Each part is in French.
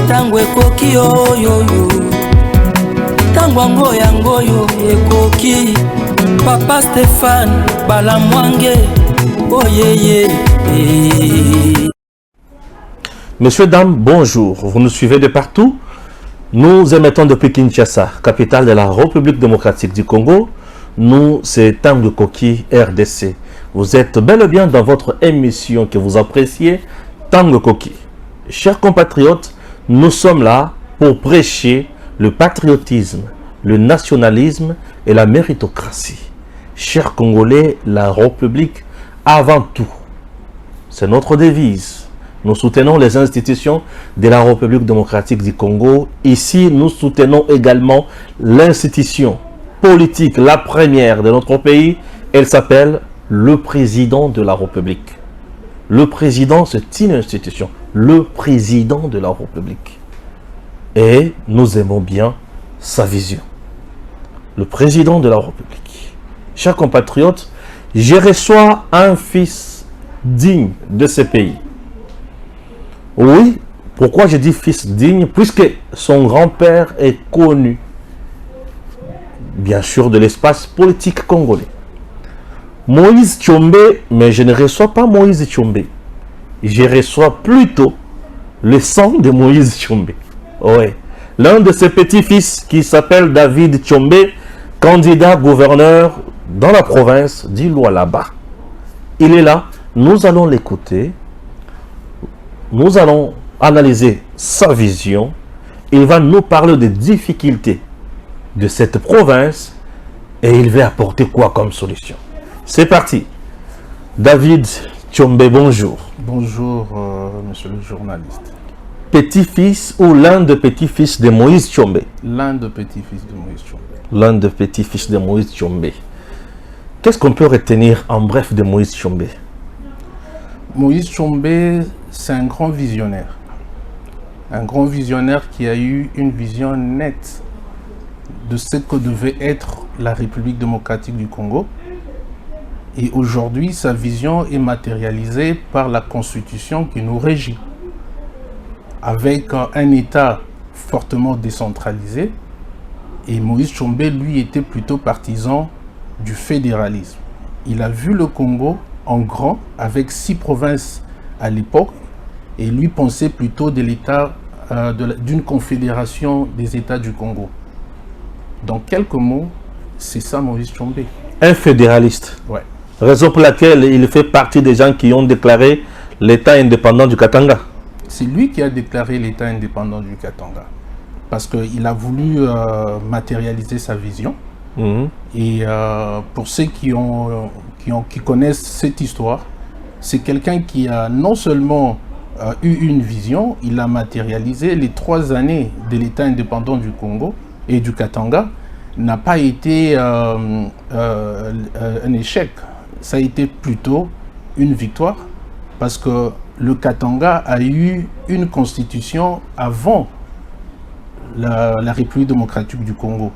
tango ekoki oyoyo tango yangoyo ekoki Papa Stéphane Balamwange oyeye. Messieurs, dames, bonjour. Vous nous suivez de partout. Nous émettons depuis Kinshasa, capitale de la République démocratique du Congo. Nous, c'est Tango Koki RDC. Vous êtes bel et bien dans votre émission que vous appréciez, Tango Koki. Chers compatriotes, nous sommes là pour prêcher le patriotisme, le nationalisme et la méritocratie. Chers Congolais, la République avant tout. C'est notre devise. Nous soutenons les institutions de la République démocratique du Congo. Ici, nous soutenons également l'institution politique, la première de notre pays. Elle s'appelle le président de la République. Le président, c'est une institution. Le président de la République. Et nous aimons bien sa vision. Le président de la République. Chers compatriotes, je reçois un fils digne de ce pays. Oui, pourquoi je dis fils digne? Puisque son grand-père est connu, bien sûr, de l'espace politique congolais. Moïse Tshombe, mais je ne reçois pas Moïse Tshombe. Je reçois plutôt le sang de Moïse Tshombe. Ouais. L'un de ses petits-fils qui s'appelle David Tshombe, candidat gouverneur dans la province d'Ilualaba. Il est là, nous allons l'écouter. Nous allons analyser sa vision. Il va nous parler des difficultés de cette province et il va apporter quoi comme solution. C'est parti. David Tshombe, bonjour. Bonjour, monsieur le journaliste. Petit-fils ou l'un des petits-fils de Moïse Tshombe? L'un des petits-fils de Moïse Tshombe. L'un des petits-fils de Moïse Tshombe. Qu'est-ce qu'on peut retenir en bref de Moïse Tshombe? Moïse Tshombe, c'est un grand visionnaire. Un grand visionnaire qui a eu une vision nette de ce que devait être la République démocratique du Congo. Et aujourd'hui, sa vision est matérialisée par la Constitution qui nous régit. Avec un État fortement décentralisé. Et Moïse Tshombe, lui, était plutôt partisan du fédéralisme. Il a vu le Congo en grand, avec 6 provinces à l'époque, et lui pensait plutôt de l'État, d'une confédération des États du Congo. Dans quelques mots, c'est ça Moïse Tshombe. Un fédéraliste. Ouais. Raison pour laquelle il fait partie des gens qui ont déclaré l'État indépendant du Katanga. C'est lui qui a déclaré l'État indépendant du Katanga. Parce qu'il a voulu matérialiser sa vision. Et pour ceux qui connaissent cette histoire, c'est quelqu'un qui a non seulement eu une vision, il a matérialisé les 3 années de l'État indépendant du Congo et du Katanga, n'a pas été un échec, ça a été plutôt une victoire, parce que le Katanga a eu une constitution avant la République démocratique du Congo,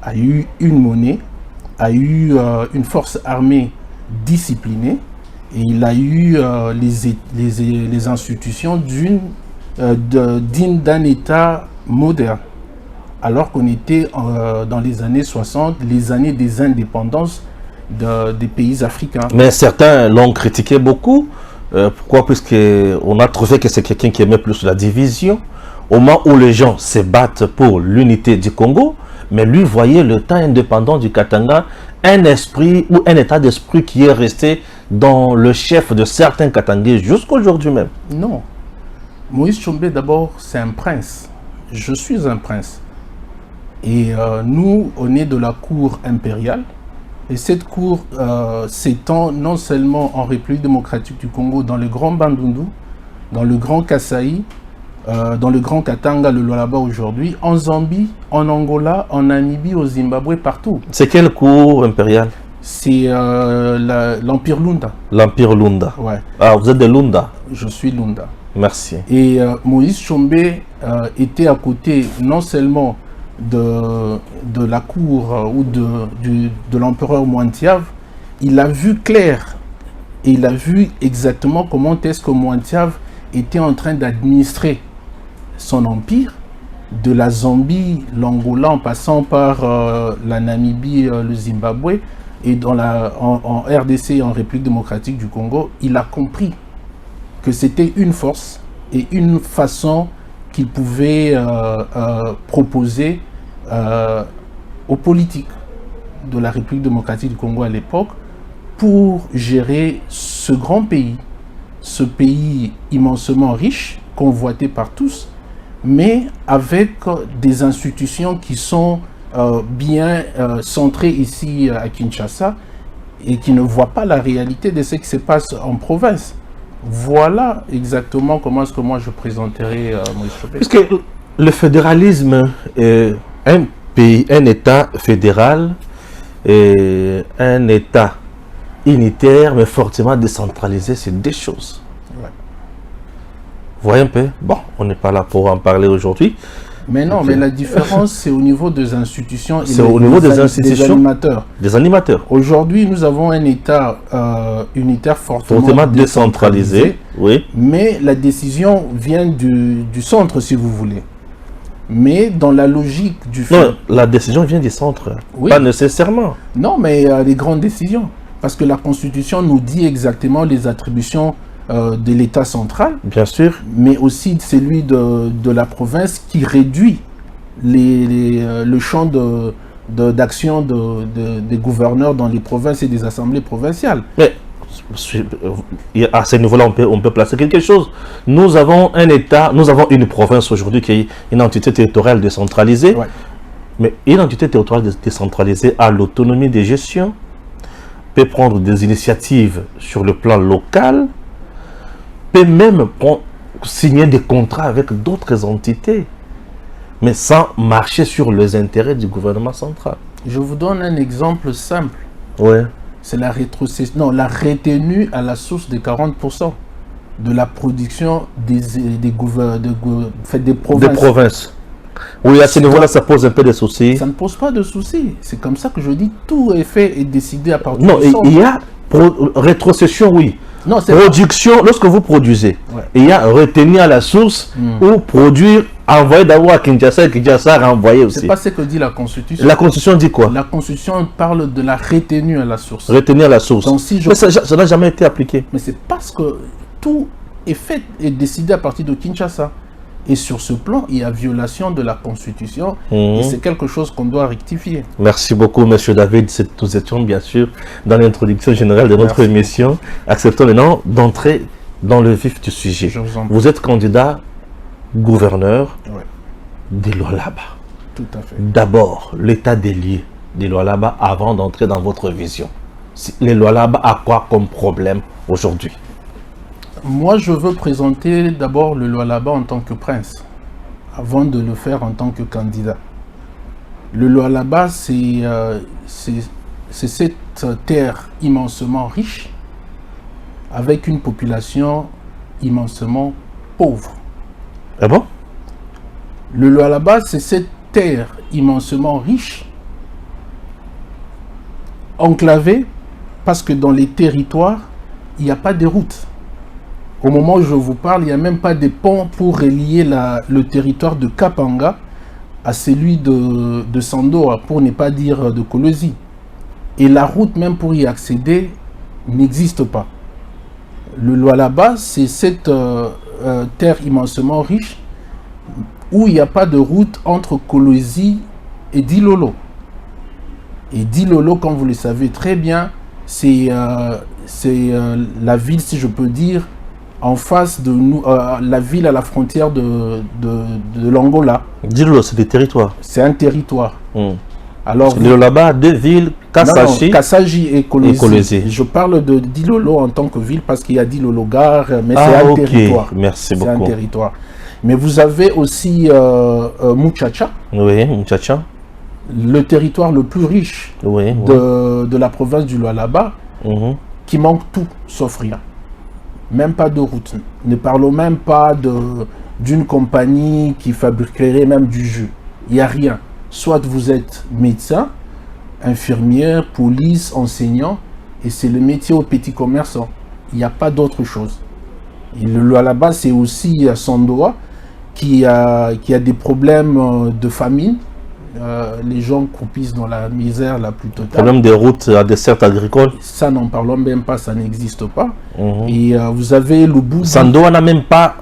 a eu une monnaie, a eu une force armée disciplinée, et il a eu les institutions dignes d'un État moderne. Alors qu'on était dans les années 60, les années des indépendances des pays africains. Mais certains l'ont critiqué beaucoup. Pourquoi? Puisqu'on a trouvé que c'est quelqu'un qui aimait plus la division. Au moment où les gens se battent pour l'unité du Congo, mais lui voyait l'État indépendant du Katanga, un esprit ou un état d'esprit qui est resté dans le chef de certains Katangais jusqu'à aujourd'hui même. Non. Moïse Tshombe, d'abord, c'est un prince. Je suis un prince. Et nous, on est de la cour impériale. Et cette cour s'étend non seulement en République démocratique du Congo, dans le Grand Bandundu, dans le Grand Kasaï, dans le Grand Katanga, le Lualaba aujourd'hui, en Zambie, en Angola, en Namibie, au Zimbabwe, partout. C'est quelle cour impériale? C'est l'Empire Lunda. L'Empire Lunda. Ouais. Ah, vous êtes de Lunda? Je suis Lunda. Merci. Et Moïse Tshombe était à côté non seulement de la cour ou de l'empereur Mwantiave, il a vu clair et il a vu exactement comment est-ce que Mwantiave était en train d'administrer son empire, de la Zambie, l'Angola, en passant par la Namibie, le Zimbabwe, et en RDC, en République démocratique du Congo, il a compris que c'était une force et une façon qu'il pouvait proposer aux politiques de la République démocratique du Congo à l'époque pour gérer ce grand pays, ce pays immensement riche, convoité par tous, mais avec des institutions qui sont bien centrées ici à Kinshasa et qui ne voient pas la réalité de ce qui se passe en province. Voilà exactement comment est-ce que moi je présenterai Moïse Chopé. Parce que le fédéralisme, un pays, un État fédéral et un État unitaire mais fortement décentralisé, c'est deux choses. Ouais. Vous voyez un peu? Bon, on n'est pas là pour en parler aujourd'hui. Mais non, mais la différence, c'est au niveau des institutions et c'est au niveau des institutions, des animateurs. Des animateurs. Aujourd'hui, nous avons un État unitaire fortement décentralisé, oui. Mais la décision vient du centre, si vous voulez. Mais dans la logique du fait... Non, la décision vient du centre, oui. Pas nécessairement. Non, mais les grandes décisions. Parce que la Constitution nous dit exactement les attributions de l'État central, bien sûr, mais aussi celui de la province qui réduit le champ d'action des gouverneurs dans les provinces et des assemblées provinciales. Mais à ce niveau-là, on peut placer quelque chose. Nous avons un État, nous avons une province aujourd'hui qui est une entité territoriale décentralisée, ouais. Mais une entité territoriale décentralisée a l'autonomie de gestion, peut prendre des initiatives sur le plan local, peut même signer des contrats avec d'autres entités, mais sans marcher sur les intérêts du gouvernement central. Je vous donne un exemple simple. Ouais. C'est la retenue à la source de 40% de la production des provinces. Des provinces. Oui, à ce niveau-là, ça pose un peu de soucis. Ça ne pose pas de soucis. C'est comme ça que je dis, tout est fait et décidé à partir non, du centre. Il y a rétrocession, oui. Non, production, lorsque vous produisez, ouais. Il y a retenir à la source ou produire, envoyer d'abord à Kinshasa et Kinshasa renvoyer aussi. C'est pas ce que dit la Constitution. La Constitution dit quoi? La Constitution parle de la retenue à la source. Retenir à la source. Donc, si mais ça n'a jamais été appliqué. Mais c'est parce que tout est fait et décidé à partir de Kinshasa. Et sur ce plan, il y a violation de la Constitution et c'est quelque chose qu'on doit rectifier. Merci beaucoup, M. David. Nous étions bien sûr dans l'introduction générale de notre émission. Acceptons maintenant d'entrer dans le vif du sujet. Vous êtes candidat gouverneur de Lualaba. Tout à fait. D'abord, l'état des lieux de Lualaba avant d'entrer dans votre vision. Les Lualaba a quoi comme problème aujourd'hui? Moi, je veux présenter d'abord le Lualaba en tant que prince, avant de le faire en tant que candidat. Le Lualaba, c'est cette terre immensément riche, avec une population immensément pauvre. Ah bon? Le Lualaba, c'est cette terre immensément riche, enclavée, parce que dans les territoires, il n'y a pas de routes. Au moment où je vous parle, il n'y a même pas de pont pour relier le territoire de Kapanga à celui de Sandoa, pour ne pas dire de Kolwezi. Et la route même pour y accéder n'existe pas. Le Lualaba, c'est cette terre immensément riche où il n'y a pas de route entre Kolwezi et Dilolo. Et Dilolo, comme vous le savez très bien, c'est la ville, si je peux dire, en face de nous, la ville à la frontière de l'Angola. Dilolo, c'est des territoires. C'est un territoire. Alors, là-bas, deux villes, Kassaji et Kolwezi. Je parle de Dilolo en tant que ville parce qu'il y a Dilolo Gare, mais c'est un territoire. Merci beaucoup. C'est un territoire. Mais vous avez aussi Muchacha. Oui, Muchacha. Le territoire le plus riche de la province du Lualaba, qui manque tout sauf rien. Même pas de route. Ne parlons même pas d'une compagnie qui fabriquerait même du jus. Il n'y a rien. Soit vous êtes médecin, infirmière, police, enseignant, et c'est le métier aux petits commerçants. Il n'y a pas d'autre chose. Et le Lualaba, c'est aussi Sandoa, qui a des problèmes de famine. Les gens croupissent dans la misère la plus totale. Problème des routes à dessert agricole. Ça, n'en parlons même pas, ça n'existe pas. Et vous avez le bout. Sandoa n'a même pas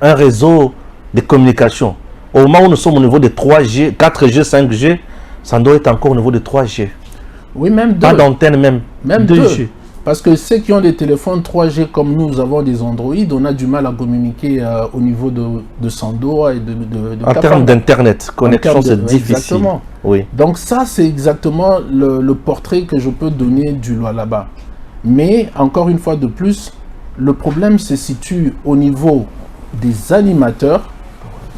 un réseau de communication. Au moment où nous sommes au niveau de 3G, 4G, 5G, Sandoa est encore au niveau de 3G. Oui, même 2. Pas d'antenne même. Même 2G. Parce que ceux qui ont des téléphones 3G comme nous avons des Android, on a du mal à communiquer au niveau de Sandoa et de en termes d'internet, connexion c'est difficile. Exactement. Oui. Donc ça c'est exactement le portrait que je peux donner du Lualaba. Mais encore une fois de plus, le problème se situe au niveau des animateurs,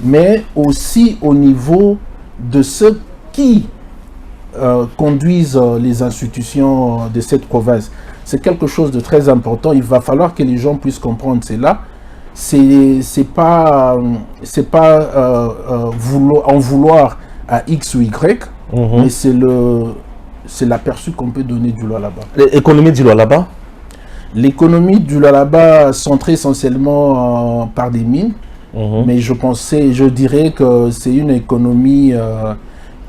mais aussi au niveau de ceux qui conduisent les institutions de cette province. C'est quelque chose de très important. Il va falloir que les gens puissent comprendre cela. C'est pas en vouloir à X ou Y, mais c'est l'aperçu qu'on peut donner du Lualaba. L'économie du Lualaba? L'économie du Lualaba centrée essentiellement par des mines, mais je dirais que c'est une économie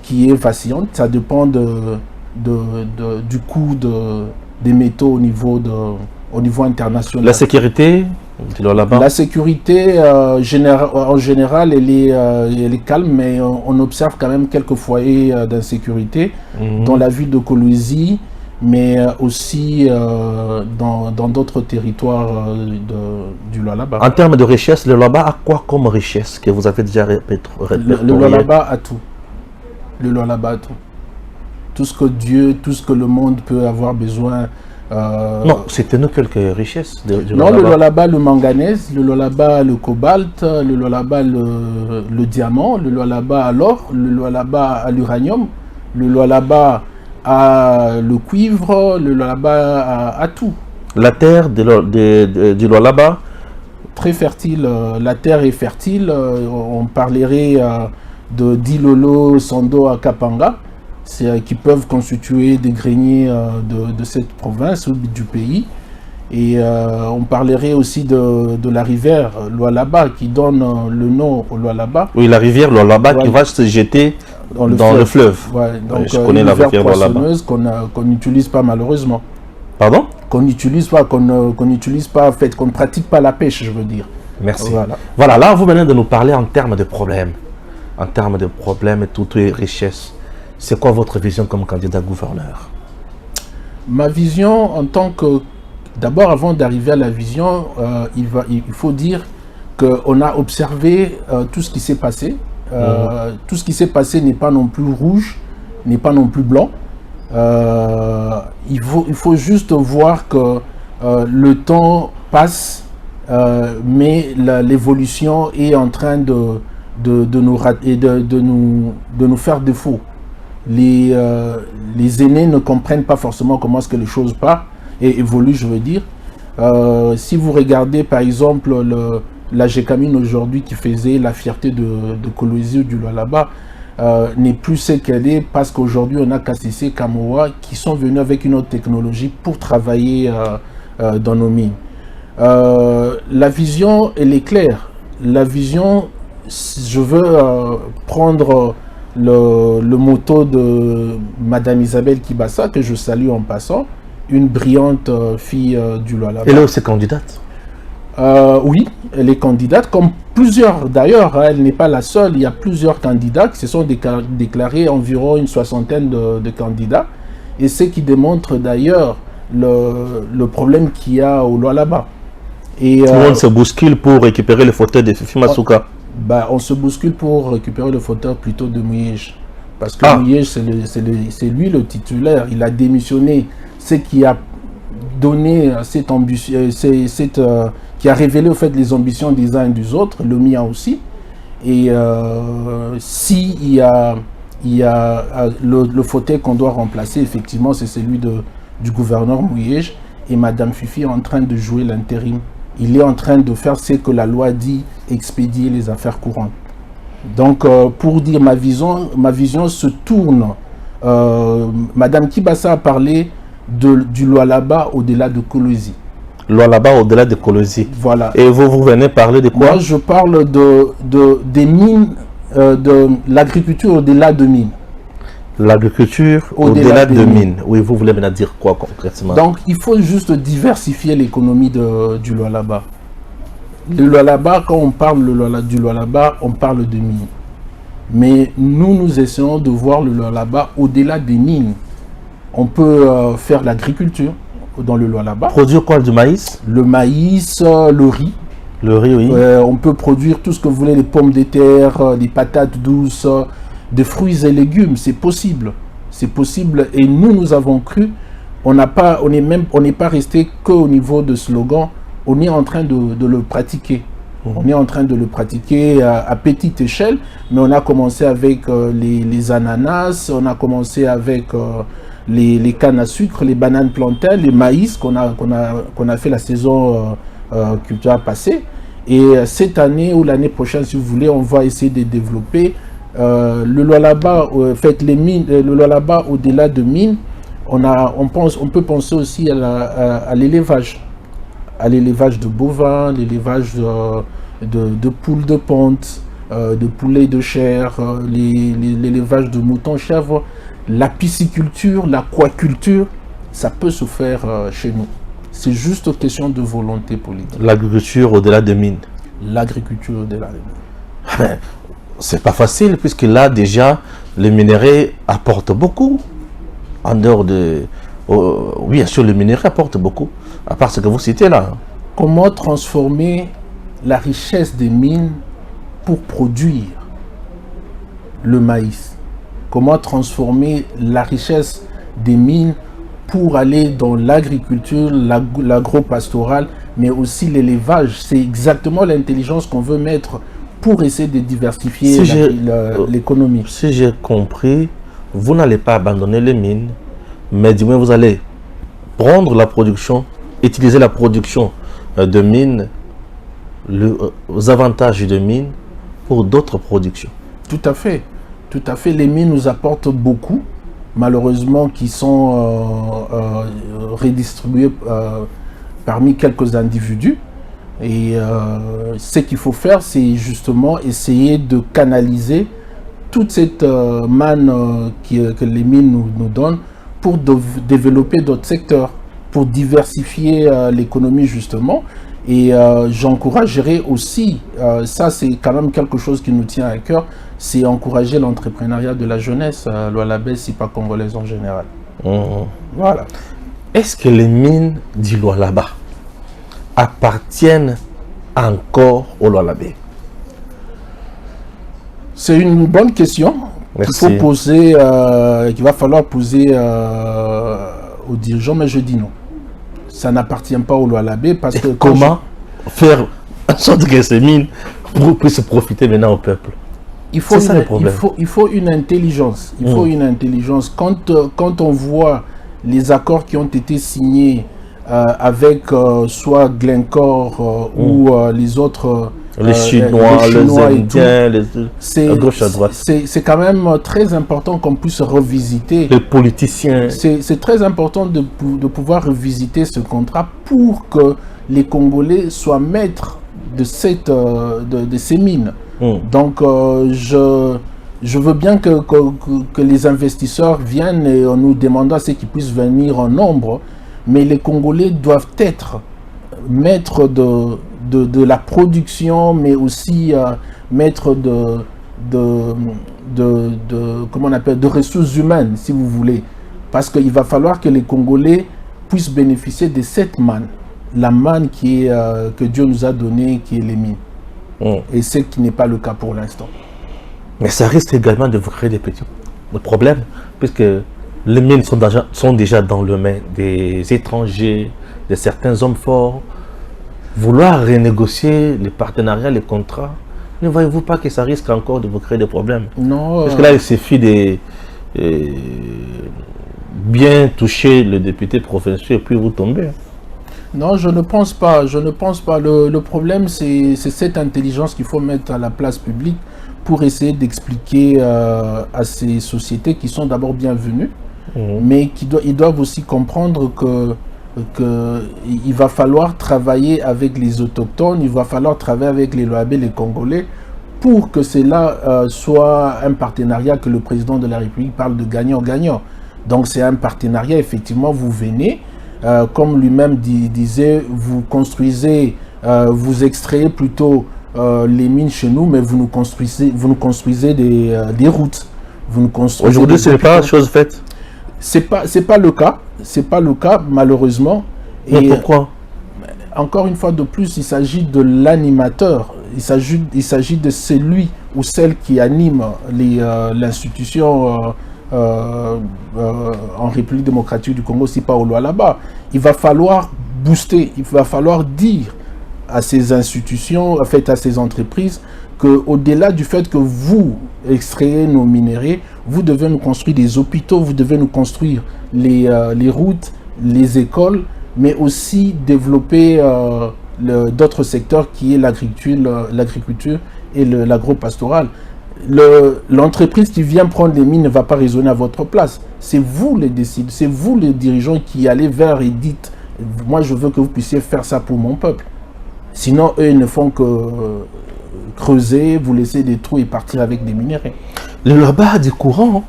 qui est vacillante. Ça dépend du coût des métaux au niveau international. La sécurité du Lualaba? La sécurité, en général, elle est calme, mais on observe quand même quelques foyers d'insécurité dans la ville de Kolwezi, mais aussi dans d'autres territoires du Lualaba. En termes de richesse, le Lualaba a quoi comme richesse que vous avez déjà répertorié? Le Lualaba a tout. Le Lualaba a tout. Tout ce que le monde peut avoir besoin. Non, c'était nous quelques richesses. Non, le Lualaba, le manganèse, le Lualaba, le cobalt, le Lualaba, le diamant, le Lualaba à l'or, le Lualaba à l'uranium, le Lualaba à le cuivre, le Lualaba à tout. La terre du Lualaba? Très fertile. La terre est fertile. On parlerait de Dilolo, Sandoa, Kapanga, qui peuvent constituer des greniers de cette province ou du pays. Et on parlerait aussi de la rivière Lualaba qui donne le nom au Lualaba. Oui, la rivière Lualaba qui va se jeter dans le fleuve. Ouais, donc je connais la rivière Lualaba. Qu'on n'utilise pas malheureusement. Pardon? Qu'on n'utilise pas, qu'on ne pratique pas la pêche, je veux dire. Merci. Voilà, là vous venez de nous parler en termes de problèmes. En termes de problèmes et toutes les richesses. C'est quoi votre vision comme candidat gouverneur? Ma vision en tant que... D'abord, avant d'arriver à la vision, il faut dire qu'on a observé tout ce qui s'est passé. Tout ce qui s'est passé n'est pas non plus rouge, n'est pas non plus blanc. Il faut juste voir que le temps passe, mais l'évolution est en train de nous faire défaut. Les aînés ne comprennent pas forcément comment est-ce que les choses passent et évoluent, je veux dire. Si vous regardez par exemple la Gécamine aujourd'hui qui faisait la fierté de Kolwezi ou du Lualaba, n'est plus ce qu'elle est parce qu'aujourd'hui on a KCC, Kamoa qui sont venus avec une autre technologie pour travailler dans nos mines. La vision, elle est claire. La vision, je veux prendre le motto de Madame Isabelle Kibasa, que je salue en passant, une brillante fille du Lualaba. Elle est aussi candidate? Oui, elle est candidate, comme plusieurs d'ailleurs, hein, elle n'est pas la seule, il y a plusieurs candidats qui se sont déclarés, environ une soixantaine de candidats, et ce qui démontre d'ailleurs le problème qu'il y a au Lualaba. Et, tout le monde se bouscule pour récupérer le fauteuil de Fifi Masuka. On se bouscule pour récupérer le fauteuil plutôt de Mouyej. Parce que Mouyej, c'est lui le titulaire. Il a démissionné. Ce qui a donné cette ambition, qui a révélé au fait les ambitions des uns et des autres, le mien aussi. Et s'il y a le fauteuil qu'on doit remplacer, effectivement, c'est celui du gouverneur Mouyej. Et Madame Fifi est en train de jouer l'intérim. Il est en train de faire ce que la loi dit, expédier les affaires courantes. Donc, pour dire ma vision se tourne. Madame Kibasa a parlé du Lualaba au-delà de Kolwezi. Lualaba au-delà de Kolosi. Voilà. Et vous venez parler de quoi? Moi, je parle des mines, de l'agriculture au-delà de mines. L'agriculture au-delà de mines. Oui, vous voulez maintenant dire quoi concrètement? Donc, il faut juste diversifier l'économie du Lualaba. Le Lualaba, quand on parle du Lualaba, on parle de mines. Mais nous essayons de voir le Lualaba au-delà des mines. On peut faire l'agriculture dans le Lualaba. Produire quoi? Du maïs? Le maïs, le riz. Le riz, oui. On peut produire tout ce que vous voulez, les pommes de terre, les patates douces, des fruits et légumes. C'est possible. C'est possible. Et nous avons cru. On n'est pas resté qu'au niveau de slogan. On est en train de le pratiquer. On est en train de le pratiquer à petite échelle, mais on a commencé avec les ananas, on a commencé avec les cannes à sucre, les bananes plantains, les maïs qu'on a fait la saison culturelle passée. Et cette année ou l'année prochaine, si vous voulez, on va essayer de développer le Lualaba, le Lualaba au-delà de mines. On peut penser aussi à l'élevage. À l'élevage de bovins, l'élevage de poules de ponte, de poulets de chair, l'élevage de moutons chèvres, la pisciculture, l'aquaculture, ça peut se faire chez nous. C'est juste une question de volonté politique. L'agriculture au-delà des mines. L'agriculture au-delà des mines. C'est pas facile puisque là déjà les minerais apportent beaucoup. En dehors de... oui, bien sûr, le minerai apporte beaucoup. À part ce que vous citez là. Comment transformer la richesse des mines pour produire le maïs? Comment transformer la richesse des mines pour aller dans l'agriculture, l'agro-pastoral, mais aussi l'élevage? C'est exactement l'intelligence qu'on veut mettre pour essayer de diversifier l'économie. Si j'ai compris, vous n'allez pas abandonner les mines, mais du moins vous allez prendre la production, utiliser la production de mines, les avantages de mines pour d'autres productions. Tout à fait. Tout à fait. Les mines nous apportent beaucoup, malheureusement, qui sont redistribués parmi quelques individus. Et ce qu'il faut faire, c'est justement essayer de canaliser toute cette manne que les mines nous donnent pour développer d'autres secteurs, pour diversifier l'économie justement. Et j'encouragerai aussi, ça c'est quand même quelque chose qui nous tient à cœur, c'est encourager l'entrepreneuriat de la jeunesse, Lualabais, si pas congolaise en général. Voilà. Est-ce que les mines du Lualaba appartiennent encore au Lualabais? C'est une bonne question. Merci. Qu'il faut poser, qu'il va falloir poser aux dirigeants, mais je dis non. Ça n'appartient pas au Lualabais parce que... Comment faire en sorte que ces mines puissent profiter maintenant au peuple? Il faut une intelligence. Il faut une intelligence. Quand on voit les accords qui ont été signés avec soit Glencore ou les autres... les Chinois, les Indiens, à gauche, à droite. C'est quand même très important qu'on puisse revisiter. Les politiciens. C'est très important de pouvoir revisiter ce contrat pour que les Congolais soient maîtres de ces mines. Donc, je veux bien que les investisseurs viennent et nous demandent à ce qu'ils puissent venir en nombre, mais les Congolais doivent être maîtres de la production, mais aussi maître comment on appelle, de ressources humaines, si vous voulez. Parce qu'il va falloir que les Congolais puissent bénéficier de cette manne, la manne que Dieu nous a donnée, qui est les mines. Et ce qui n'est pas le cas pour l'instant. Mais ça risque également de vous créer des petits problèmes, puisque les mines sont déjà dans le main des étrangers, de certains hommes forts. Vouloir renégocier les partenariats, les contrats, ne voyez-vous pas que ça risque encore de vous créer des problèmes? Non. Parce que là, il suffit de bien toucher le député provincial et puis vous tombez. Non, je ne pense pas. Je ne pense pas. Le problème, c'est cette intelligence qu'il faut mettre à la place publique pour essayer d'expliquer à ces sociétés qui sont d'abord bienvenues, mais ils doivent aussi comprendre que qu'il va falloir travailler avec les autochtones, il va falloir travailler avec les Loabés, les Congolais, pour que cela soit un partenariat, que le président de la République parle de gagnant-gagnant. Donc c'est un partenariat, effectivement, vous venez, comme lui-même disait, vous construisez, vous extrayez plutôt les mines chez nous, mais vous nous construisez des routes. Aujourd'hui, ce n'est pas chose faite. C'est pas le cas. C'est pas le cas, malheureusement. Mais pourquoi? Encore une fois de plus, il s'agit de l'animateur. Il s'agit de celui ou celle qui anime l'institution en République démocratique du Congo, si pas au Lualaba. Il va falloir booster, il va falloir dire à ces institutions, en fait à ces entreprises, qu'au-delà du fait que vous extrayez nos minéraux, vous devez nous construire des hôpitaux, vous devez nous construire les routes, les écoles, mais aussi développer d'autres secteurs qui est l'agriculture et l'agro-pastoral. L'entreprise qui vient prendre les mines ne va pas raisonner à votre place. C'est vous les décideurs, c'est vous les dirigeants qui allez vers et dites « Moi, je veux que vous puissiez faire ça pour mon peuple ». Sinon, eux ne font que creuser, vous laisser des trous et partir avec des minéraux. Le Lualaba a du courant,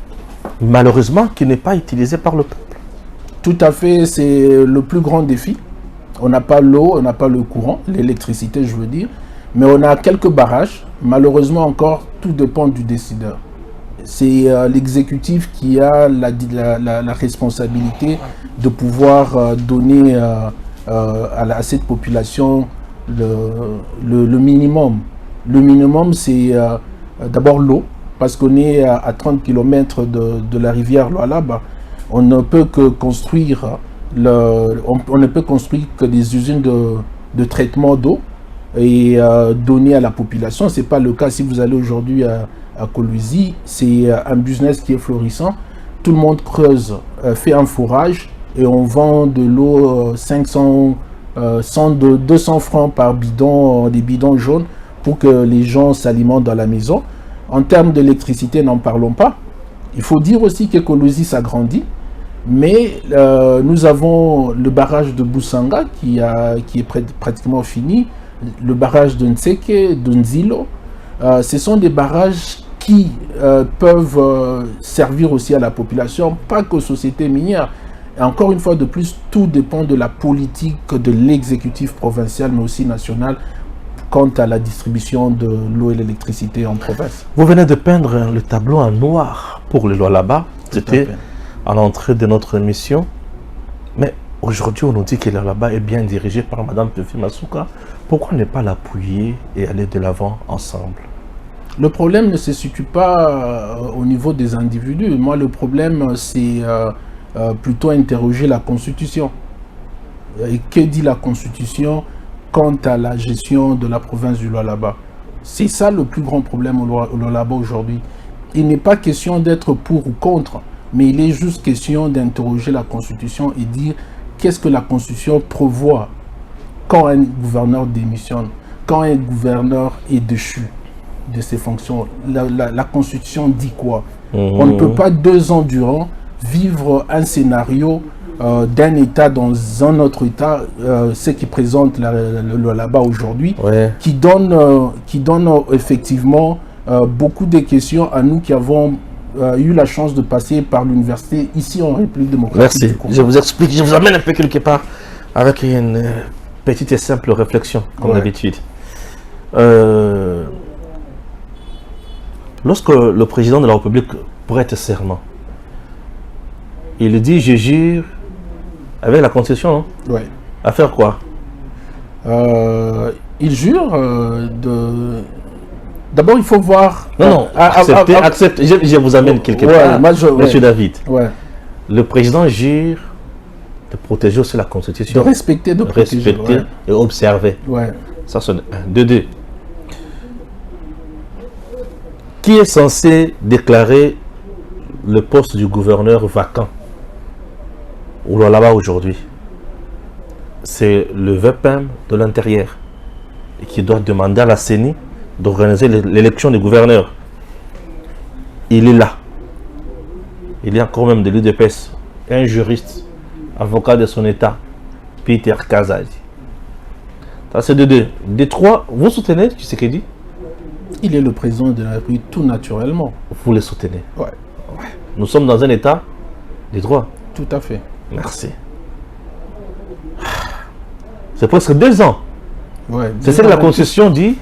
malheureusement, qui n'est pas utilisé par le peuple. Tout à fait, c'est le plus grand défi. On n'a pas l'eau, on n'a pas le courant, l'électricité, je veux dire, mais on a quelques barrages. Malheureusement, encore, tout dépend du décideur. C'est l'exécutif qui a la responsabilité de pouvoir donner à cette population le minimum. Le minimum, c'est d'abord l'eau, parce qu'on est à 30 km de la rivière Lualaba. On ne peut que construire on ne peut construire que des usines de traitement d'eau et donner à la population. C'est pas le cas si vous allez aujourd'hui à Kolwezi. C'est un business qui est florissant. Tout le monde creuse, fait un fourrage et on vend de l'eau 200 francs par bidon, des bidons jaunes pour que les gens s'alimentent dans la maison. En termes d'électricité, n'en parlons pas. Il faut dire aussi que Kolwezi s'agrandit. Mais nous avons le barrage de Boussanga qui est pratiquement fini, le barrage de Ntseke, de Nzilo. Ce sont des barrages qui peuvent servir aussi à la population, pas qu'aux sociétés minières. Et encore une fois de plus, tout dépend de la politique de l'exécutif provincial, mais aussi national, quant à la distribution de l'eau et l'électricité en province. Vous venez de peindre le tableau en noir pour le Lualaba. C'était à l'entrée de notre émission. Mais aujourd'hui, on nous dit que le Lualaba est bien dirigé par Mme Tefi Masuka. Pourquoi ne pas l'appuyer et aller de l'avant ensemble? Le problème ne se situe pas au niveau des individus. Moi, le problème, c'est plutôt interroger la Constitution. Et que dit la Constitution quant à la gestion de la province du Lualaba? C'est ça le plus grand problème au Lualaba aujourd'hui. Il n'est pas question d'être pour ou contre, mais il est juste question d'interroger la Constitution et dire qu'est-ce que la Constitution prévoit quand un gouverneur démissionne, quand un gouverneur est déchu de ses fonctions. La Constitution dit quoi? On ne peut pas 2 ans durant vivre un scénario d'un État dans un autre État, ce qui présente le Lualaba aujourd'hui, qui donne effectivement beaucoup de questions à nous qui avons eu la chance de passer par l'université ici en République démocratique. Merci. Je vous explique, je vous amène un peu quelque part avec une petite et simple réflexion, comme d'habitude. Lorsque le président de la République prête serment, il dit « je jure » avec la Constitution, hein, à faire quoi? Il jure de... D'abord, il faut voir... Non, acceptez. Je vous amène quelque part, monsieur David. Le président jure de protéger aussi la Constitution. De respecter, de protéger. Respecter et observer. Ça, c'est un. De deux. Qui est censé déclarer le poste du gouverneur vacant au Lualaba aujourd'hui? C'est le VPM de l'Intérieur et qui doit demander à la CENI d'organiser l'élection des gouverneurs. Il est là. Il y a encore même de l'UDPS, un juriste, avocat de son État, Peter Kazadi. Ça, c'est de deux. Des trois, vous soutenez Tshisekedi? Il est le président de la République tout naturellement. Vous le soutenez? Ouais. Nous sommes dans un état des droits. Tout à fait. Merci. C'est presque 2 ans. Ouais, C'est ça que la Constitution dit.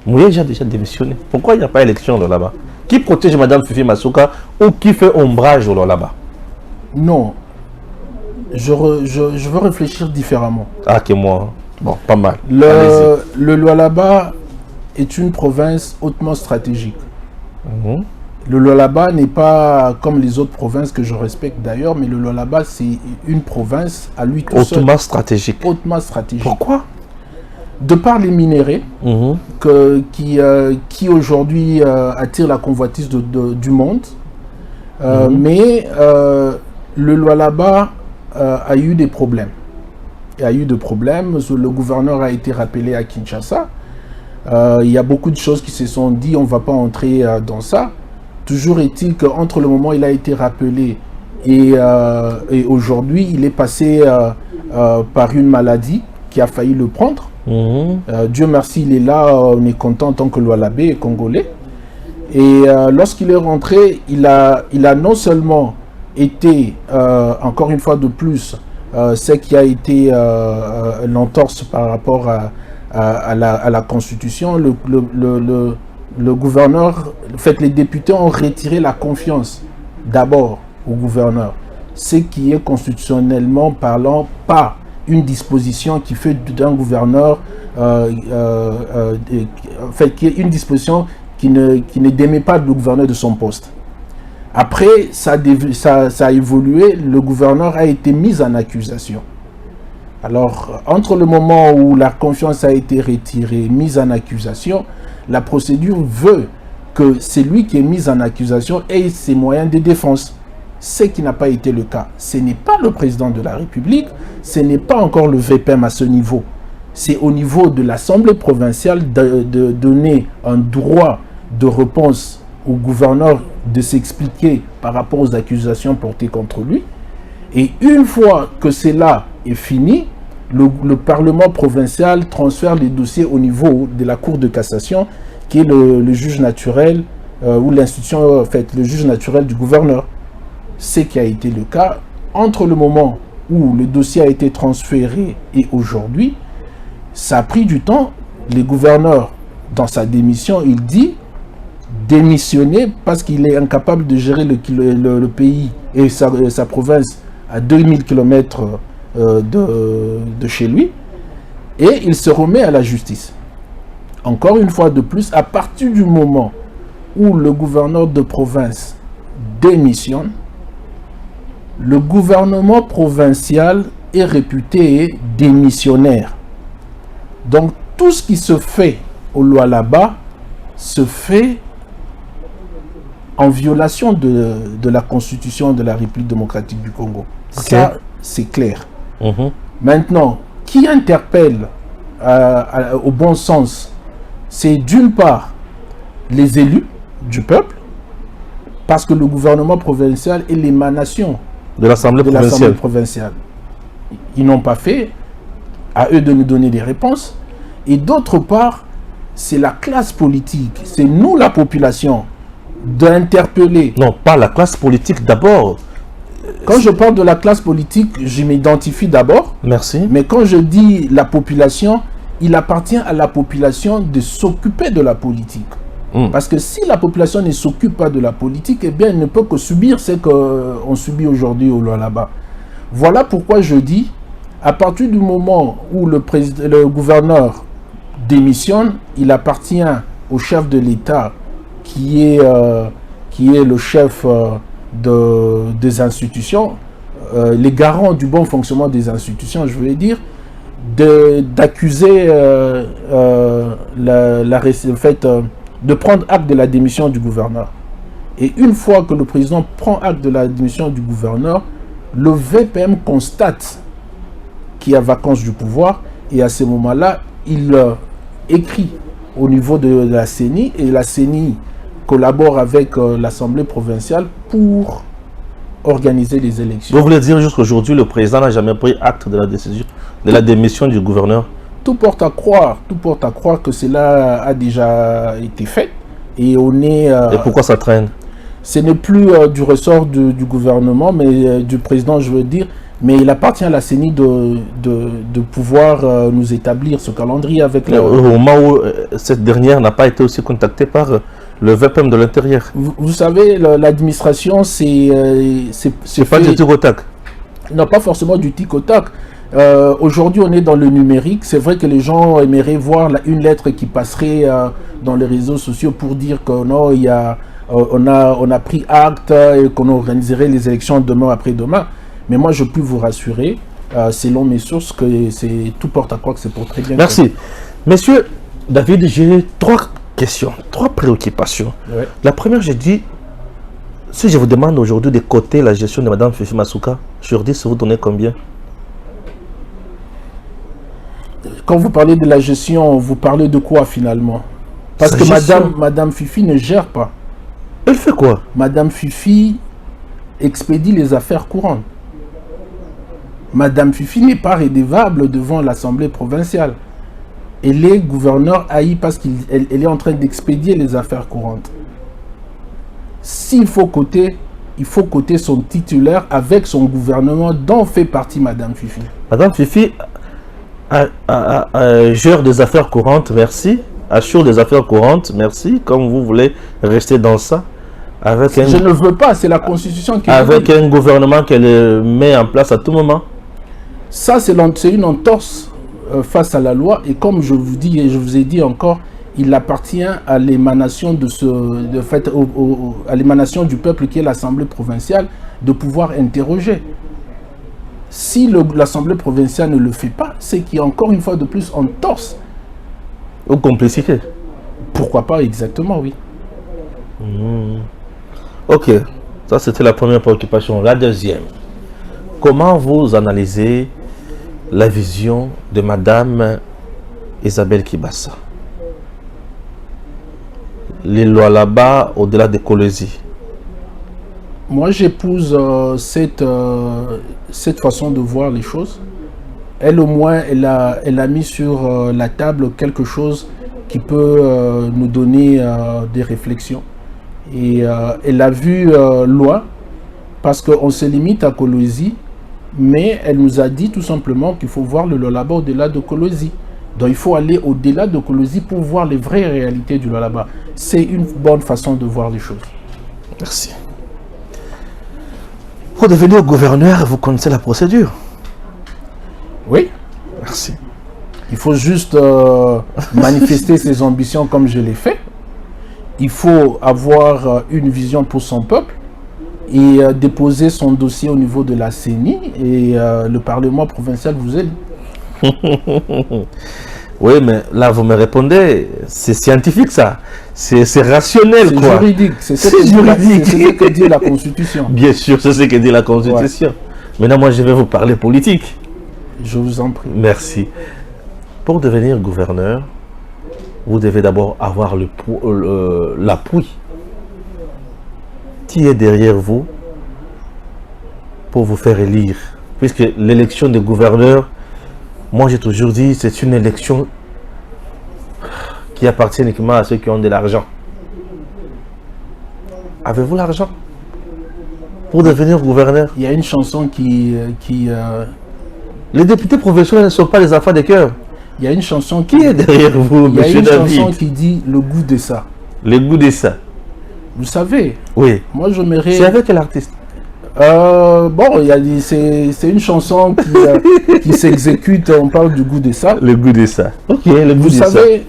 Mouye a déjà démissionné. Pourquoi il n'y a pas élection là-bas? Qui protège Mme Fifi Masuka ou qui fait ombrage là-bas? Non. Je veux réfléchir différemment. Ah, que moi. Bon, pas mal. Le Lualaba est une province hautement stratégique. Le Lualaba n'est pas comme les autres provinces que je respecte d'ailleurs, mais le Lualaba, c'est une province à lui tout seul. Hautement stratégique. Hautement stratégique. Pourquoi? De par les minéraux qui aujourd'hui attirent la convoitise du monde. Mais le Lualaba a eu des problèmes. Il y a eu des problèmes. Le gouverneur a été rappelé à Kinshasa. Il y a beaucoup de choses qui se sont dit, on ne va pas entrer dans ça. Toujours est-il qu'entre le moment où il a été rappelé et aujourd'hui, il est passé par une maladie qui a failli le prendre. Dieu merci, il est là, on est content en tant que Lualabé et Congolais. Et lorsqu'il est rentré, il a non seulement été, encore une fois de plus, ce qui a été l'entorse par rapport à la Constitution, le gouverneur, en fait, les députés ont retiré la confiance d'abord au gouverneur, ce qui est constitutionnellement parlant pas une disposition qui fait d'un gouverneur, en fait, qui est une disposition qui ne démet pas le gouverneur de son poste. Après, ça a évolué, le gouverneur a été mis en accusation. Alors, entre le moment où la confiance a été retirée, mise en accusation, la procédure veut que celui qui est mis en accusation ait ses moyens de défense. Ce qui n'a pas été le cas. Ce n'est pas le président de la République, ce n'est pas encore le VPM à ce niveau. C'est au niveau de l'Assemblée provinciale de donner un droit de réponse au gouverneur de s'expliquer par rapport aux accusations portées contre lui. Et une fois que cela est fini, le Parlement provincial transfère les dossiers au niveau de la Cour de cassation, qui est le juge naturel, ou l'institution, en fait, le juge naturel du gouverneur. Ce qui a été le cas entre le moment où le dossier a été transféré et aujourd'hui, ça a pris du temps. Le gouverneur, dans sa démission, il dit démissionner parce qu'il est incapable de gérer le pays et sa province à 2000 km de chez lui, et il se remet à la justice. Encore une fois de plus, à partir du moment où le gouverneur de province démissionne, le gouvernement provincial est réputé démissionnaire. Donc tout ce qui se fait au Lualaba se fait en violation de la Constitution de la République démocratique du Congo. Okay. Ça, c'est clair. Maintenant, qui interpelle au bon sens, c'est d'une part les élus du peuple, parce que le gouvernement provincial est l'émanation de l'Assemblée provinciale. Ils n'ont pas fait, à eux de nous donner des réponses. Et d'autre part, c'est la classe politique, c'est nous la population, d'interpeller. Non, pas la classe politique d'abord. Quand je parle de la classe politique, je m'identifie d'abord. Merci. Mais quand je dis la population, il appartient à la population de s'occuper de la politique. Parce que si la population ne s'occupe pas de la politique, eh bien, elle ne peut que subir ce qu'on subit aujourd'hui au Lualaba. Voilà pourquoi je dis, à partir du moment où le gouverneur démissionne, il appartient au chef de l'État, qui est le chef des institutions, les garants du bon fonctionnement des institutions, je veux dire, d'accuser le fait de prendre acte de la démission du gouverneur. Et une fois que le président prend acte de la démission du gouverneur, le VPM constate qu'il y a vacance du pouvoir, et à ce moment-là, il écrit au niveau de la CENI, et la CENI collabore avec l'Assemblée provinciale pour organiser les élections. Vous voulez dire jusqu'aujourd'hui, le président n'a jamais pris acte de la décision, de la démission du gouverneur? Tout porte à croire que cela a déjà été fait. Et on est... Et pourquoi ça traîne? Ce n'est plus du ressort du gouvernement, mais du président, je veux dire. Mais il appartient à la CENI de pouvoir nous établir ce calendrier avec... Au moment où cette dernière n'a pas été aussi contactée par le VPM de l'Intérieur. Vous savez, l'administration, c'est pas du tic au tac. Non, pas forcément du tic au tac. Aujourd'hui, on est dans le numérique. C'est vrai que les gens aimeraient voir une lettre qui passerait dans les réseaux sociaux pour dire que non, on a pris acte et qu'on organiserait les élections demain après-demain. Mais moi, je peux vous rassurer, selon mes sources, que tout porte à croire que c'est pour très bien. Merci. Monsieur David, j'ai 3 questions, 3 préoccupations. Ouais. La première, j'ai dit, si je vous demande aujourd'hui de coter la gestion de Mme Fifi Masuka, sur 10, vous donnez combien? Quand vous parlez de la gestion, vous parlez de quoi finalement? Parce que Madame Fifi ne gère pas. Elle fait quoi? Madame Fifi expédie les affaires courantes. Madame Fifi n'est pas rédevable devant l'Assemblée provinciale. Elle est gouverneur AI parce qu'elle est en train d'expédier les affaires courantes. S'il faut coter, il faut coter son titulaire avec son gouvernement dont fait partie Madame Fifi. Madame Fifi gère des affaires courantes, merci. Assure des affaires courantes, merci. Comme vous voulez rester dans ça. Je ne veux pas, c'est la Constitution qui... Avec un gouvernement qu'elle met en place à tout moment. Ça, c'est une entorse face à la loi. Et comme je vous dis et je vous ai dit encore, il appartient à l'émanation à l'émanation du peuple qui est l'Assemblée provinciale de pouvoir interroger. Si l'Assemblée provinciale ne le fait pas, c'est qu'il y a encore une fois de plus entorse. Ou complicité. Pourquoi pas, exactement, oui. Ok, ça c'était la première préoccupation. La deuxième, comment vous analysez la vision de Madame Isabelle Kibassa? Les lois là-bas, au-delà de Kolwezi. Moi, j'épouse cette façon de voir les choses. Elle, au moins, elle a mis sur la table quelque chose qui peut nous donner des réflexions. Et elle a vu loin, parce qu'on se limite à Kolwezi, mais elle nous a dit tout simplement qu'il faut voir le Lualaba au-delà de Kolwezi. Donc il faut aller au-delà de Kolwezi pour voir les vraies réalités du Lualaba. C'est une bonne façon de voir les choses. Merci. Pour devenir gouverneur, vous connaissez la procédure? Oui. Merci. Il faut juste manifester ses ambitions comme je l'ai fait. Il faut avoir une vision pour son peuple et déposer son dossier au niveau de la CENI et le Parlement provincial vous aide. Oui, mais là vous me répondez, c'est scientifique ça, c'est rationnel quoi. C'est juridique, c'est ce que dit la Constitution. Bien sûr, c'est ce que dit la Constitution. Ouais. Maintenant moi je vais vous parler politique. Je vous en prie. Merci. Pour devenir gouverneur, vous devez d'abord avoir l'appui qui est derrière vous pour vous faire élire. Puisque l'élection de gouverneur, moi j'ai toujours dit, c'est une élection qui appartient uniquement à ceux qui ont de l'argent. Avez-vous l'argent pour devenir gouverneur? Il y a une chanson qui Les députés professionnels ne sont pas les enfants de cœur. Il y a une chanson qui est derrière vous, monsieur David? Il y a une chanson qui dit le goût de ça. Le goût de ça. Vous savez. Oui. Moi je m'aimerais. C'est avec quel artiste? Bon, c'est une chanson qui s'exécute. On parle du goût de ça. Le goût de ça. Ok, le goût de ça. Vous savez,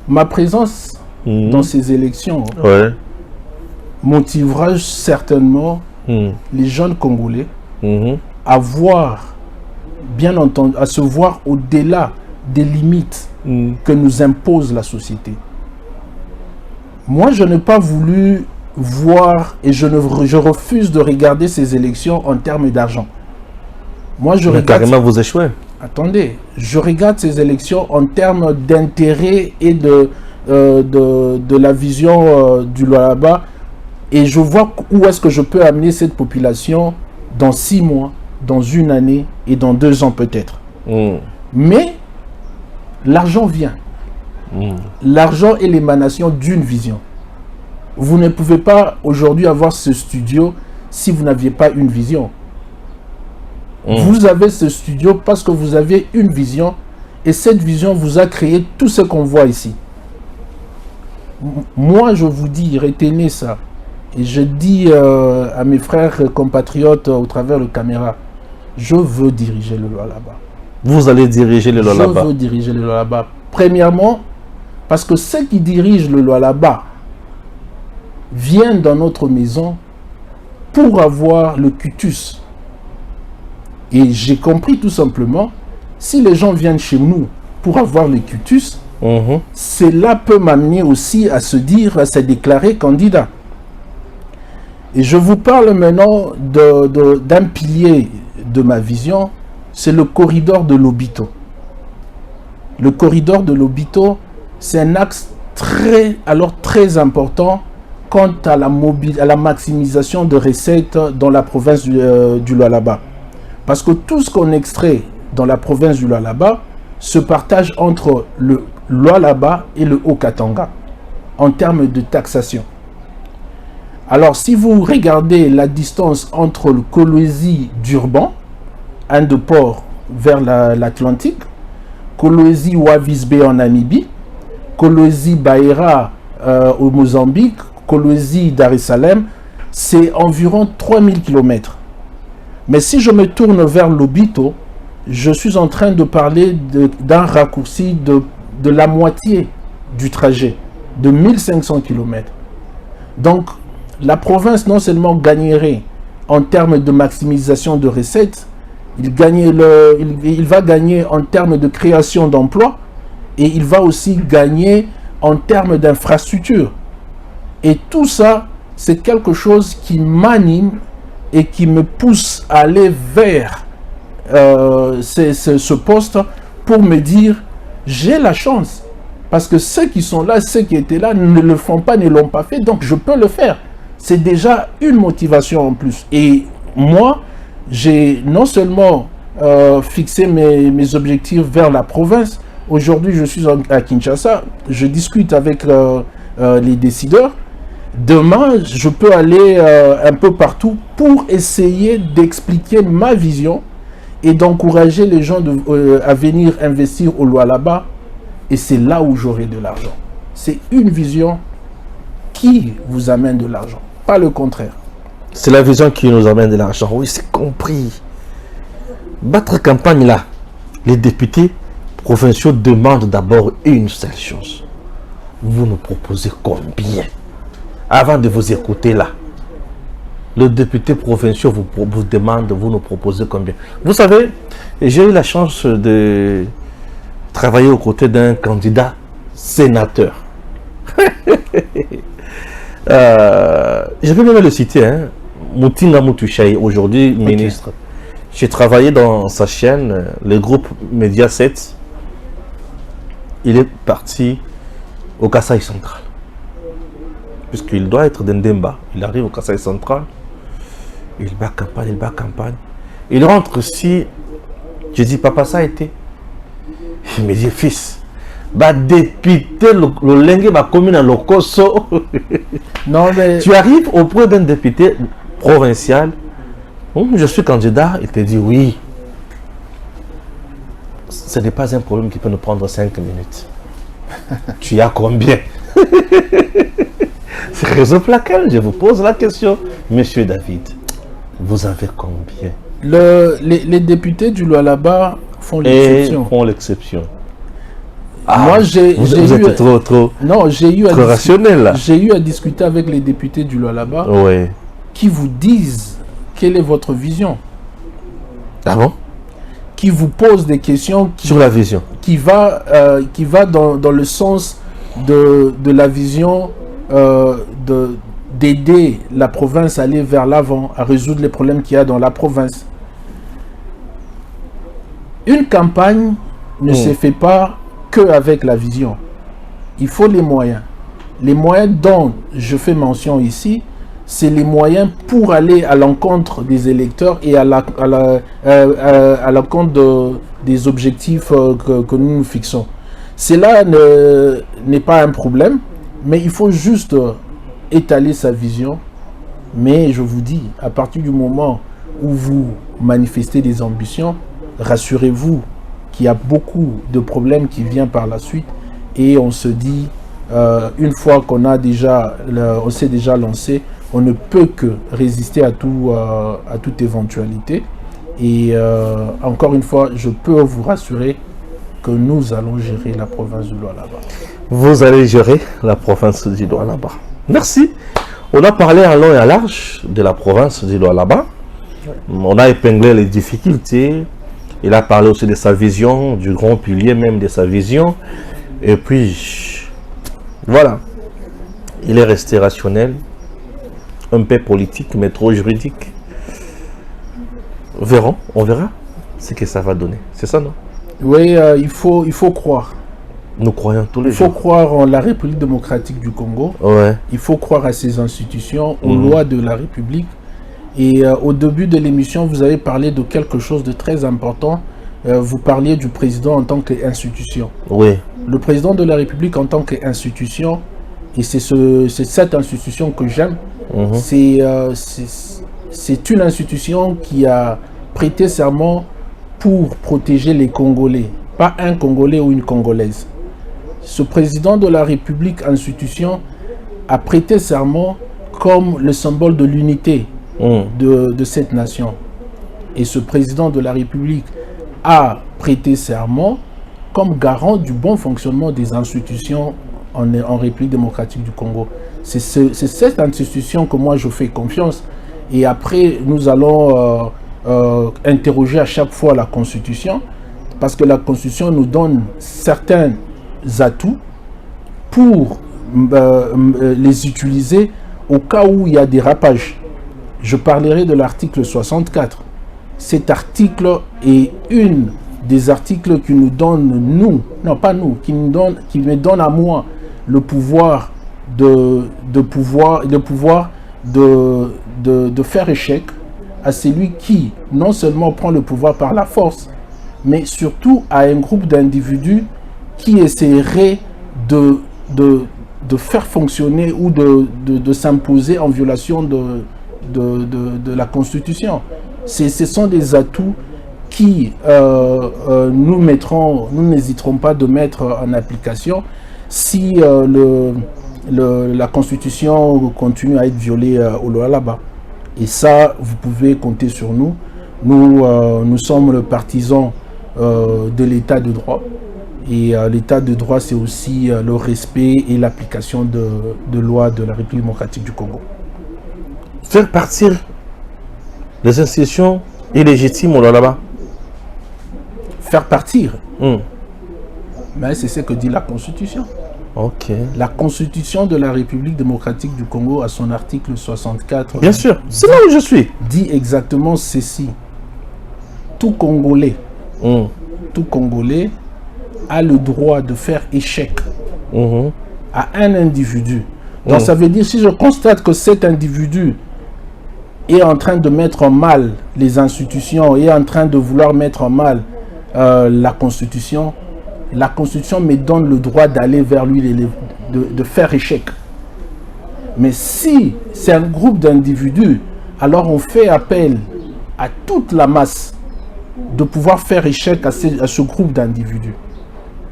ma présence dans ces élections motivera certainement les jeunes Congolais à voir, bien entendu, à se voir au-delà des limites que nous impose la société. Moi, je n'ai pas voulu voir et je refuse de regarder ces élections en termes d'argent. Moi, je regarde... Carrément, vous échouez. Attendez, je regarde ces élections en termes d'intérêt et de la vision du Lualaba Et je vois où est-ce que je peux amener cette population dans 6 mois, dans 1 année et dans 2 ans peut-être. Mais l'argent vient. L'argent est l'émanation d'une vision. Vous ne pouvez pas aujourd'hui avoir ce studio si vous n'aviez pas une vision. Vous avez ce studio parce que vous avez une vision et cette vision vous a créé tout ce qu'on voit ici. Moi, je vous dis, retenez ça. Et je dis à mes frères compatriotes au travers de caméra, je veux diriger le Lualaba. Vous allez diriger le Lualaba? Je veux diriger le Lualaba. Premièrement, parce que ceux qui dirigent le Lualaba viennent dans notre maison pour avoir le cutus. Et j'ai compris tout simplement, si les gens viennent chez nous pour avoir le cutus, cela peut m'amener aussi à se dire, à se déclarer candidat. Et je vous parle maintenant d'un pilier de ma vision, c'est le corridor de Lobito. Le corridor de Lobito, c'est un axe très important quant à la maximisation de recettes dans la province du Lualaba. Parce que tout ce qu'on extrait dans la province du Lualaba se partage entre le Lualaba et le Haut-Katanga en termes de taxation. Alors, si vous regardez la distance entre le Kolwezi d'Urban, un de port vers l'Atlantique, Kolwezi Wavisbe en Namibie, Kolwezi Baïra au Mozambique, Kolwezi Dar es Salaam, c'est environ 3000 km. Mais si je me tourne vers Lobito, je suis en train de parler d'un raccourci de la moitié du trajet, de 1500 km. Donc, la province non seulement gagnerait en termes de maximisation de recettes, il va gagner en termes de création d'emplois et il va aussi gagner en termes d'infrastructures. Et tout ça, c'est quelque chose qui m'anime et qui me pousse à aller vers ce poste pour me dire, j'ai la chance. Parce que ceux qui sont là, ceux qui étaient là, ne le font pas, ne l'ont pas fait, donc je peux le faire. C'est déjà une motivation en plus. Et moi, j'ai non seulement fixé mes objectifs vers la province. Aujourd'hui, je suis à Kinshasa. Je discute avec les décideurs. Demain, je peux aller un peu partout pour essayer d'expliquer ma vision et d'encourager les gens à venir investir au Lualaba. Et c'est là où j'aurai de l'argent. C'est une vision qui vous amène de l'argent, pas le contraire. C'est la vision qui nous amène de l'argent. Oui, c'est compris. Votre campagne là, les députés provinciaux demandent d'abord une seule chose. Vous nous proposez combien? Avant de vous écouter là, le député provincial vous demande, vous nous proposez combien? Vous savez, j'ai eu la chance de travailler aux côtés d'un candidat sénateur. Je vais même le citer, hein. Moutinga Moutouchaï, aujourd'hui ministre. J'ai travaillé dans sa chaîne, le groupe Média 7. Il est parti au Kasaï central. Puisqu'il doit être d'Ndemba. Il arrive au Kasaï central. Il bat campagne. Il rentre ici. Je dis, papa, ça a été. Il me dit, fils, bah député, le lengue, ma commune à Lokoso. Non, mais... Tu arrives auprès d'un député provincial. Je suis candidat. Il te dit oui. Ce n'est pas un problème qui peut nous prendre 5 minutes. Tu as combien? C'est raison pour laquelle je vous pose la question. Monsieur David, vous avez combien? Les députés du Lualaba font l'exception. Font l'exception. Moi, vous êtes trop rationnel là. J'ai eu à discuter avec les députés du Lualaba qui vous disent quelle est votre vision. Ah bon? Qui vous posent des questions sur la vision. Qui va dans le sens de la vision d'aider la province à aller vers l'avant, à résoudre les problèmes qu'il y a dans la province. Une campagne ne se fait pas qu'avec la vision. Il faut les moyens. Les moyens dont je fais mention ici, c'est les moyens pour aller à l'encontre des électeurs et à l'encontre des objectifs que nous nous fixons. Cela n'est pas un problème, mais il faut juste étaler sa vision. Mais je vous dis, à partir du moment où vous manifestez des ambitions, rassurez-vous qu'il y a beaucoup de problèmes qui viennent par la suite, et on se dit, une fois qu'on s'est déjà lancé, on ne peut que résister à toute éventualité. Et encore une fois, je peux vous rassurer que nous allons gérer la province du Lualaba. Vous allez gérer la province du Lualaba. Merci. On a parlé à long et à large de la province du Lualaba. On a épinglé les difficultés. Il a parlé aussi de sa vision, du grand pilier même de sa vision. Et puis, voilà. Il est resté rationnel, un peu politique, mais trop juridique. Verrons, on verra ce que ça va donner. C'est ça, non? Oui, il faut croire. Nous croyons tous les jours. Il faut croire en la République démocratique du Congo. Ouais. Il faut croire à ses institutions, aux lois de la République. Et au début de l'émission, vous avez parlé de quelque chose de très important. Vous parliez du président en tant qu'institution. Oui. Le président de la République en tant qu'institution, et c'est cette institution que j'aime, c'est une institution qui a prêté serment pour protéger les Congolais, pas un Congolais ou une Congolaise. Ce président de la République institution a prêté serment comme le symbole de l'unité de cette nation. Et ce président de la République a prêté serment comme garant du bon fonctionnement des institutions en République démocratique du Congo. C'est cette institution que moi je fais confiance. Et après, nous allons interroger à chaque fois la Constitution, parce que la Constitution nous donne certains atouts pour les utiliser au cas où il y a des rapages. Je parlerai de l'article 64. Cet article est une des articles qui nous donne, qui me donne à moi le pouvoir de faire échec à celui qui non seulement prend le pouvoir par la force, mais surtout à un groupe d'individus qui essaierait de faire fonctionner ou de s'imposer en violation de la Constitution. Ce sont des atouts qui nous n'hésiterons pas de mettre en application si la Constitution continue à être violée au Lualaba. Et ça, vous pouvez compter sur nous. Nous sommes le partisan de l'état de droit. Et l'état de droit, c'est aussi le respect et l'application de lois de la République démocratique du Congo. Faire partir les institutions illégitimes au Lualaba. Faire partir. Mais c'est ce que dit la Constitution. Ok. La Constitution de la République démocratique du Congo, à son article 64. Bien sûr, c'est là où je suis. Dit exactement ceci. Tout Congolais a le droit de faire échec à un individu. Donc ça veut dire, si je constate que cet individu est en train de mettre en mal les institutions, est en train de vouloir mettre en mal la Constitution me donne le droit d'aller vers lui, de faire échec. Mais si c'est un groupe d'individus, alors on fait appel à toute la masse de pouvoir faire échec à ce groupe d'individus.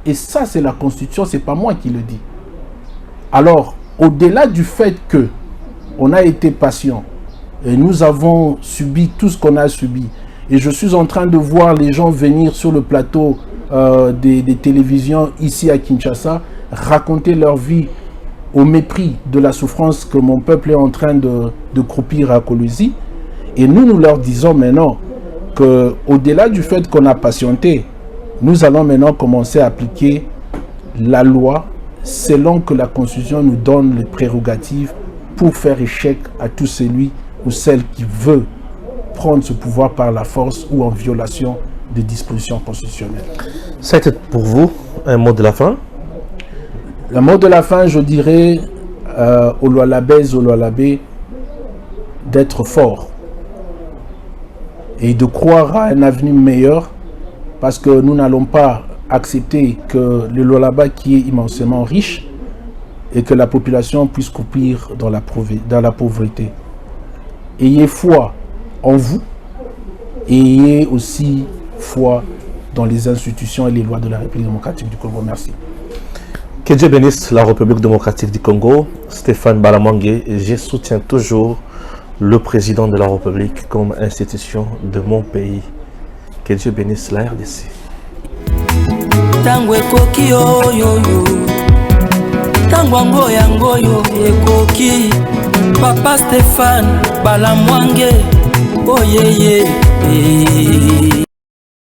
Et ça, c'est la Constitution, c'est pas moi qui le dis. Alors, au-delà du fait que on a été patient, et nous avons subi tout ce qu'on a subi, et je suis en train de voir les gens venir sur le plateau des télévisions ici à Kinshasa, raconter leur vie au mépris de la souffrance que mon peuple est en train de croupir à Kolwezi. Et nous leur disons maintenant qu'au-delà du fait qu'on a patienté, nous allons maintenant commencer à appliquer la loi selon que la Constitution nous donne les prérogatives pour faire échec à tout celui ou celle qui veut prendre ce pouvoir par la force ou en violation des dispositions constitutionnelles. C'était pour vous un mot de la fin? Le mot de la fin, je dirais au Lualabais, au Lualabé, d'être fort et de croire à un avenir meilleur, parce que nous n'allons pas accepter que le Lualaba, qui est immensément riche, et que la population puisse croupir dans la pauvreté. Ayez foi en vous, et ayez aussi foi dans les institutions et les lois de la République démocratique du Congo. Merci. Que Dieu bénisse la République démocratique du Congo. Stéphane Balamwangé, je soutiens toujours le président de la République comme institution de mon pays. Que Dieu bénisse la RDC. Tango ekoki oyoyo, tango ngoya ngoyo ekoki, Papa Stéphane Balamwangé, oyeye.